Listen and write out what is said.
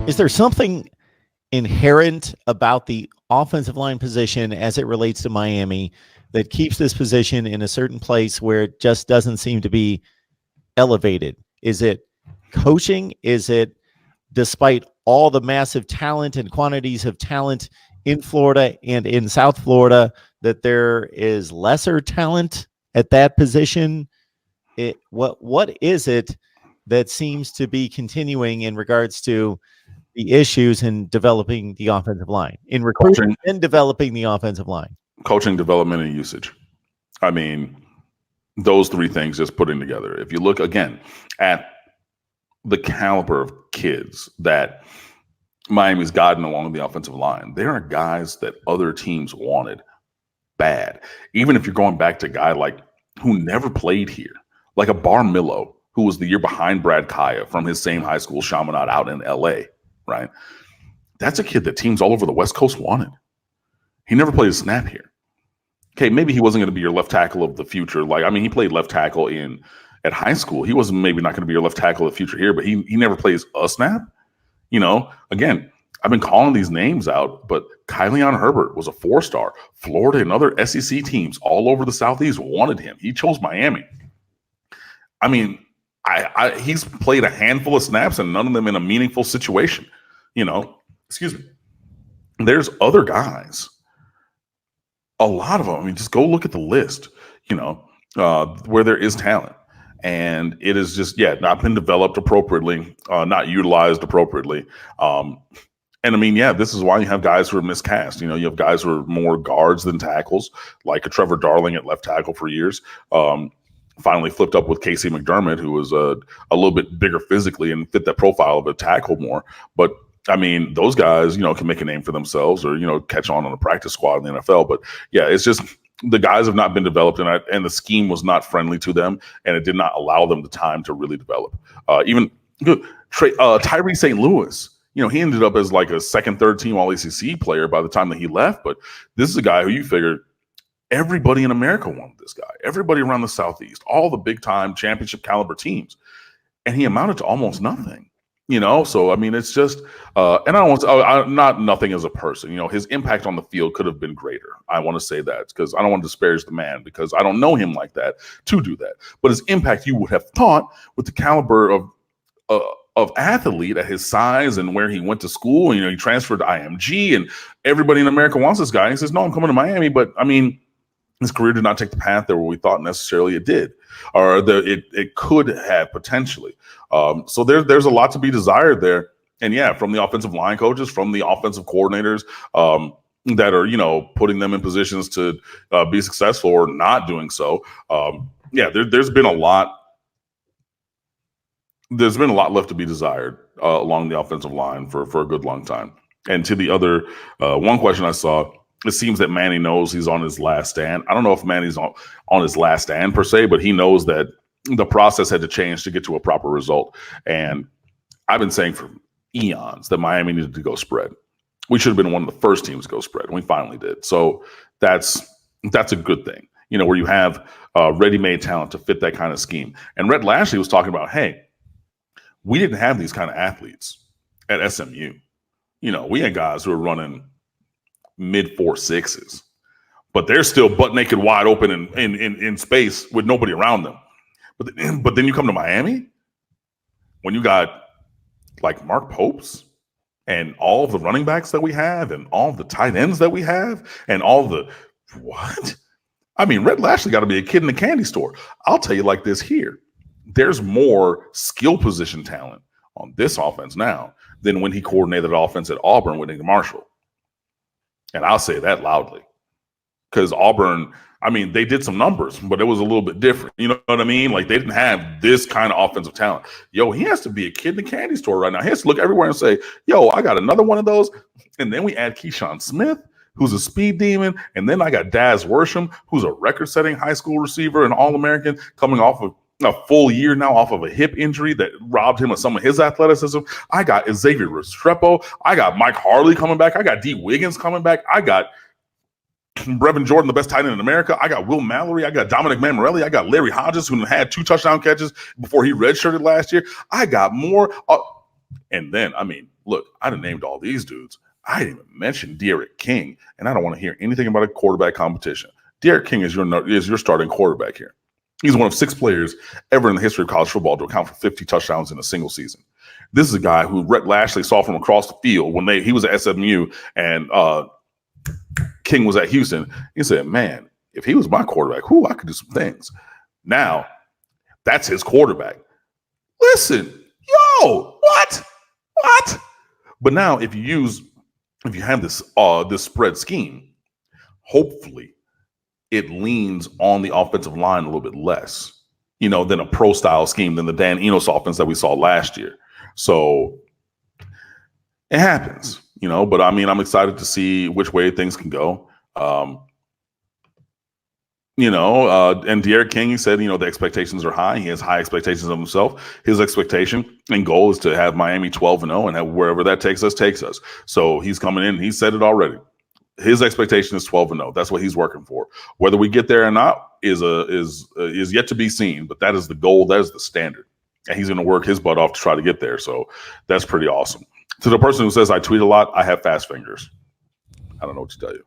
Is there something inherent about the offensive line position as it relates to Miami that keeps this position in a certain place where it just doesn't seem to be elevated? Is it coaching? Is it, despite all the massive talent and quantities of talent in Florida and in South Florida, that there is lesser talent at that position? What is it that seems to be continuing in regards to the issues in developing the offensive line, in recruiting and developing the offensive line? Coaching, development, and usage. I mean, those three things just putting together. If you look again at the caliber of kids that Miami's gotten along the offensive line, there are guys that other teams wanted bad. Even if you're going back to a guy like who never played here, like a Barmillo, who was the year behind Brad Kaya from his same high school, Chaminade, out in LA, right? That's a kid that teams all over the West Coast wanted. He never played a snap here. Okay, maybe he wasn't going to be your left tackle of the future. He played left tackle at high school. He wasn't maybe not going to be your left tackle of the future here, but he never plays a snap. Again, I've been calling these names out, but Kylian Herbert was a 4-star. Florida and other SEC teams all over the Southeast wanted him. He chose Miami. I mean, he's played a handful of snaps and none of them in a meaningful situation. Excuse me. There's other guys. A lot of them. I mean, just go look at the list, where there is talent. And it is just, not been developed appropriately, not utilized appropriately. And I mean, this is why you have guys who are miscast. You have guys who are more guards than tackles, like a Trevor Darling at left tackle for years. Finally flipped up with Casey McDermott, who was a little bit bigger physically and fit that profile of a tackle more. But I mean, those guys, can make a name for themselves or, catch on a practice squad in the NFL. But it's just the guys have not been developed and the scheme was not friendly to them and it did not allow them the time to really develop. Tyree St. Louis, he ended up as like a second, third team All-ACC player by the time that he left. But this is a guy who you figured everybody in America wanted this guy, everybody around the Southeast, all the big time championship caliber teams. And he amounted to almost nothing. So I mean, it's just, and I don't want not nothing as a person. His impact on the field could have been greater. I want to say that because I don't want to disparage the man because I don't know him like that to do that. But his impact, you would have thought, with the caliber of athlete at his size and where he went to school. He transferred to IMG, and everybody in America wants this guy. And he says, "No, I'm coming to Miami." But I mean, his career did not take the path that we thought necessarily it did, or it could have potentially. So there's a lot to be desired there. And from the offensive line coaches, from the offensive coordinators that are, putting them in positions to be successful or not doing so. There's been a lot. There's been a lot left to be desired along the offensive line for a good long time. And to the other one question I saw, it seems that Manny knows he's on his last stand. I don't know if Manny's on his last stand per se, but he knows that the process had to change to get to a proper result. And I've been saying for eons that Miami needed to go spread. We should have been one of the first teams to go spread, and we finally did. So that's a good thing, where you have ready-made talent to fit that kind of scheme. And Rhett Lashley was talking about, hey, we didn't have these kind of athletes at SMU. We had guys who were running mid 4.6s, but they're still butt naked, wide open in space with nobody around them. But then you come to Miami when you got like Mark Popes and all of the running backs that we have and all of the tight ends that we have and all the what? I mean, Rhett Lashley got to be a kid in a candy store. I'll tell you like this here. There's more skill position talent on this offense now than when he coordinated offense at Auburn with Nick Marshall. And I'll say that loudly because Auburn, I mean, they did some numbers, but it was a little bit different. You know what I mean? Like they didn't have this kind of offensive talent. Yo, he has to be a kid in the candy store right now. He has to look everywhere and say, yo, I got another one of those. And then we add Keyshawn Smith, who's a speed demon. And then I got Daz Worsham, who's a record-setting high school receiver and All-American coming off of a full year now off of a hip injury that robbed him of some of his athleticism. I got Xavier Restrepo. I got Mike Harley coming back. I got D. Wiggins coming back. I got Brevin Jordan, the best tight end in America. I got Will Mallory. I got Dominic Mammarelli. I got Larry Hodges, who had 2 touchdown catches before he redshirted last year. I got more. And then, I mean, look, I done named all these dudes. I didn't even mention Derek King, and I don't want to hear anything about a quarterback competition. Derek King is your starting quarterback here. He's one of 6 players ever in the history of college football to account for 50 touchdowns in a single season. This is a guy who Rhett Lashley saw from across the field when he was at SMU and King was at Houston. He said, man, if he was my quarterback, I could do some things. Now, that's his quarterback. Listen, what? But now if you have this spread scheme, hopefully it leans on the offensive line a little bit less, than a pro style scheme than the Dan Enos offense that we saw last year. So it happens, but I mean, I'm excited to see which way things can go. And Derek King, he said, the expectations are high. He has high expectations of himself. His expectation and goal is to have Miami 12-0 and have wherever that takes us. So he's coming in. He said it already. His expectation is 12-0. That's what he's working for. Whether we get there or not is yet to be seen. But that is the goal. That is the standard, and he's going to work his butt off to try to get there. So that's pretty awesome. To the person who says I tweet a lot, I have fast fingers. I don't know what to tell you.